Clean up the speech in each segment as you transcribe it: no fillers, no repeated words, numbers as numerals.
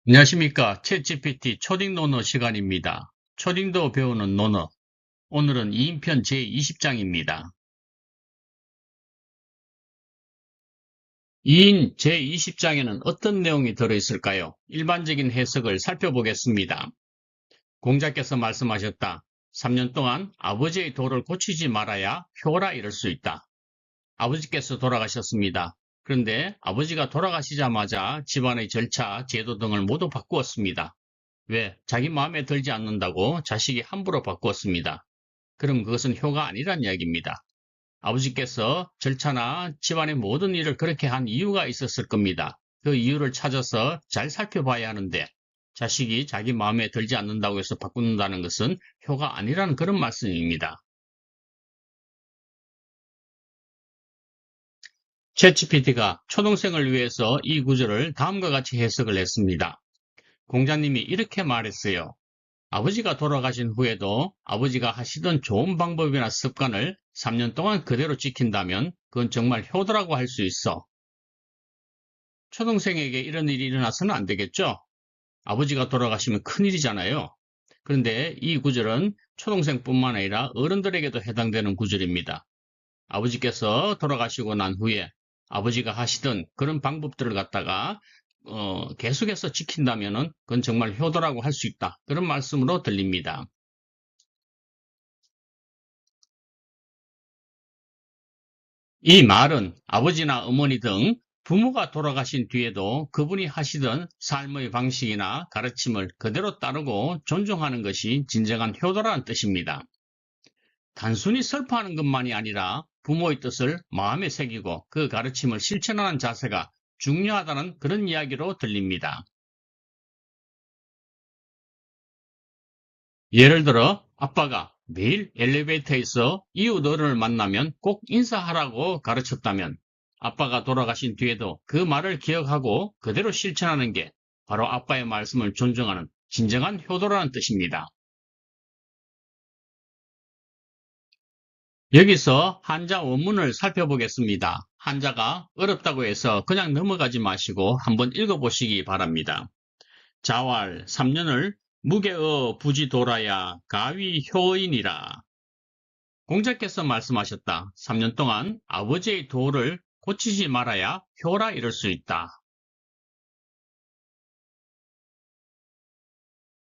안녕하십니까. 챗GPT 초딩 논어 시간입니다. 초딩도 배우는 논어. 오늘은 2인편 제20장입니다. 2인 제20장에는 어떤 내용이 들어있을까요? 일반적인 해석을 살펴보겠습니다. 공자께서 말씀하셨다. 3년 동안 아버지의 도를 고치지 말아야 효라 이럴 수 있다. 아버지께서 돌아가셨습니다. 그런데 아버지가 돌아가시자마자 집안의 절차, 제도 등을 모두 바꾸었습니다. 왜? 자기 마음에 들지 않는다고 자식이 함부로 바꾸었습니다. 그럼 그것은 효가 아니란 이야기입니다. 아버지께서 절차나 집안의 모든 일을 그렇게 한 이유가 있었을 겁니다. 그 이유를 찾아서 잘 살펴봐야 하는데 자식이 자기 마음에 들지 않는다고 해서 바꾼다는 것은 효가 아니라는 그런 말씀입니다. 챗GPT가 초등생을 위해서 이 구절을 다음과 같이 해석을 했습니다. 공자님이 이렇게 말했어요. 아버지가 돌아가신 후에도 아버지가 하시던 좋은 방법이나 습관을 3년 동안 그대로 지킨다면 그건 정말 효도라고 할 수 있어. 초등생에게 이런 일이 일어나서는 안 되겠죠? 아버지가 돌아가시면 큰일이잖아요. 그런데 이 구절은 초등생뿐만 아니라 어른들에게도 해당되는 구절입니다. 아버지께서 돌아가시고 난 후에 아버지가 하시던 그런 방법들을 갖다가 계속해서 지킨다면은 그건 정말 효도라고 할 수 있다. 그런 말씀으로 들립니다. 이 말은 아버지나 어머니 등 부모가 돌아가신 뒤에도 그분이 하시던 삶의 방식이나 가르침을 그대로 따르고 존중하는 것이 진정한 효도라는 뜻입니다. 단순히 슬퍼하는 것만이 아니라 부모의 뜻을 마음에 새기고 그 가르침을 실천하는 자세가 중요하다는 그런 이야기로 들립니다. 예를 들어 아빠가 매일 엘리베이터에서 이웃 어른을 만나면 꼭 인사하라고 가르쳤다면 아빠가 돌아가신 뒤에도 그 말을 기억하고 그대로 실천하는 게 바로 아빠의 말씀을 존중하는 진정한 효도라는 뜻입니다. 여기서 한자 원문을 살펴보겠습니다. 한자가 어렵다고 해서 그냥 넘어가지 마시고 한번 읽어보시기 바랍니다. 자왈 3년을 무게어 부지돌아야 가위효인이라. 공자께서 말씀하셨다. 3년 동안 아버지의 도를 고치지 말아야 효라 이럴 수 있다.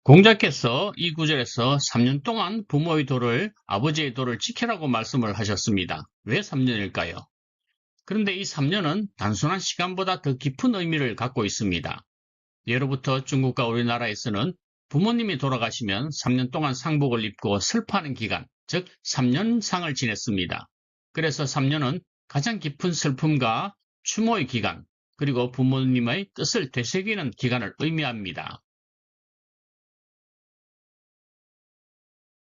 공자께서 이 구절에서 3년 동안 부모의 도를, 아버지의 도를 지키라고 말씀을 하셨습니다. 왜 3년일까요? 그런데 이 3년은 단순한 시간보다 더 깊은 의미를 갖고 있습니다. 예로부터 중국과 우리나라에서는 부모님이 돌아가시면 3년 동안 상복을 입고 슬퍼하는 기간, 즉 3년상을 지냈습니다. 그래서 3년은 가장 깊은 슬픔과 추모의 기간, 그리고 부모님의 뜻을 되새기는 기간을 의미합니다.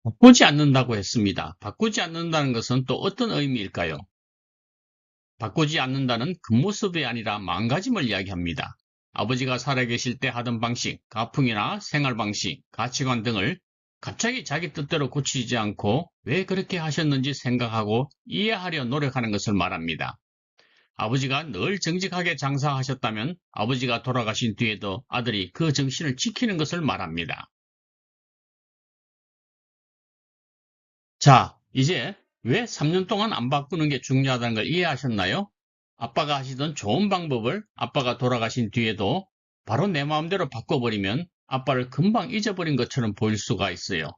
바꾸지 않는다고 했습니다. 바꾸지 않는다는 것은 또 어떤 의미일까요? 바꾸지 않는다는 겉모습이 아니라 마음가짐을 이야기합니다. 아버지가 살아계실 때 하던 방식, 가풍이나 생활 방식, 가치관 등을 갑자기 자기 뜻대로 고치지 않고 왜 그렇게 하셨는지 생각하고 이해하려 노력하는 것을 말합니다. 아버지가 늘 정직하게 장사하셨다면 아버지가 돌아가신 뒤에도 아들이 그 정신을 지키는 것을 말합니다. 자, 이제 왜 3년 동안 안 바꾸는 게 중요하다는 걸 이해하셨나요? 아빠가 하시던 좋은 방법을 아빠가 돌아가신 뒤에도 바로 내 마음대로 바꿔버리면 아빠를 금방 잊어버린 것처럼 보일 수가 있어요.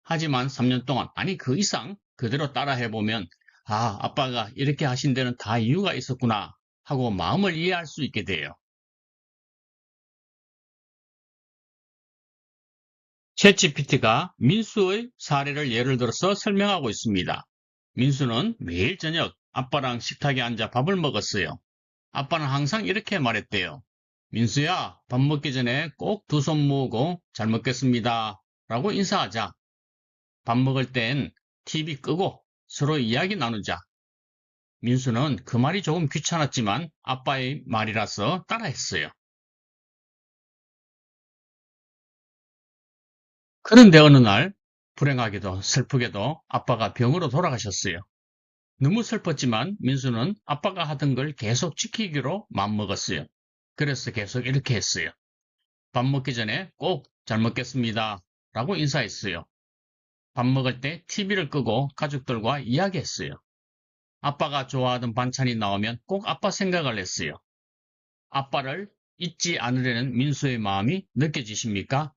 하지만 3년 동안, 아니 그 이상 그대로 따라해보면 아, 아빠가 이렇게 하신 데는 다 이유가 있었구나 하고 마음을 이해할 수 있게 돼요. 챗GPT가 민수의 사례를 예를 들어서 설명하고 있습니다. 민수는 매일 저녁 아빠랑 식탁에 앉아 밥을 먹었어요. 아빠는 항상 이렇게 말했대요. 민수야, 밥 먹기 전에 꼭 두 손 모으고 잘 먹겠습니다. 라고 인사하자. 밥 먹을 땐 TV 끄고 서로 이야기 나누자. 민수는 그 말이 조금 귀찮았지만 아빠의 말이라서 따라했어요. 그런데 어느 날 불행하게도 슬프게도 아빠가 병으로 돌아가셨어요. 너무 슬펐지만 민수는 아빠가 하던 걸 계속 지키기로 마음먹었어요. 그래서 계속 이렇게 했어요. 밥 먹기 전에 꼭 잘 먹겠습니다 라고 인사했어요. 밥 먹을 때 TV를 끄고 가족들과 이야기했어요. 아빠가 좋아하던 반찬이 나오면 꼭 아빠 생각을 했어요. 아빠를 잊지 않으려는 민수의 마음이 느껴지십니까?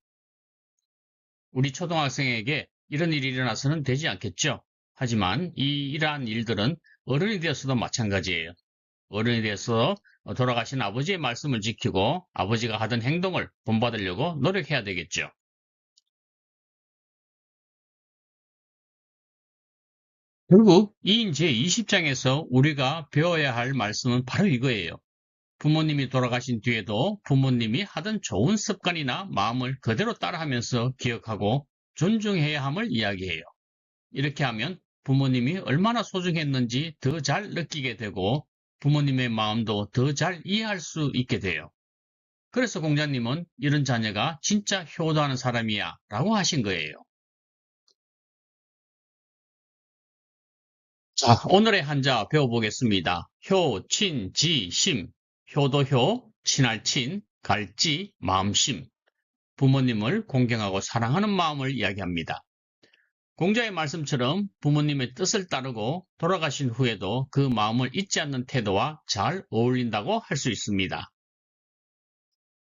우리 초등학생에게 이런 일이 일어나서는 되지 않겠죠? 하지만 이러한 일들은 어른이 되어서도 마찬가지예요. 어른이 되어서 돌아가신 아버지의 말씀을 지키고 아버지가 하던 행동을 본받으려고 노력해야 되겠죠. 결국 이인 제20장에서 우리가 배워야 할 말씀은 바로 이거예요. 부모님이 돌아가신 뒤에도 부모님이 하던 좋은 습관이나 마음을 그대로 따라하면서 기억하고 존중해야 함을 이야기해요. 이렇게 하면 부모님이 얼마나 소중했는지 더 잘 느끼게 되고 부모님의 마음도 더 잘 이해할 수 있게 돼요. 그래서 공자님은 이런 자녀가 진짜 효도하는 사람이야 라고 하신 거예요. 자, 오늘의 한자 배워보겠습니다. 효, 친, 지, 심. 효도효, 친할 친, 갈지, 마음심. 부모님을 공경하고 사랑하는 마음을 이야기합니다. 공자의 말씀처럼 부모님의 뜻을 따르고 돌아가신 후에도 그 마음을 잊지 않는 태도와 잘 어울린다고 할 수 있습니다.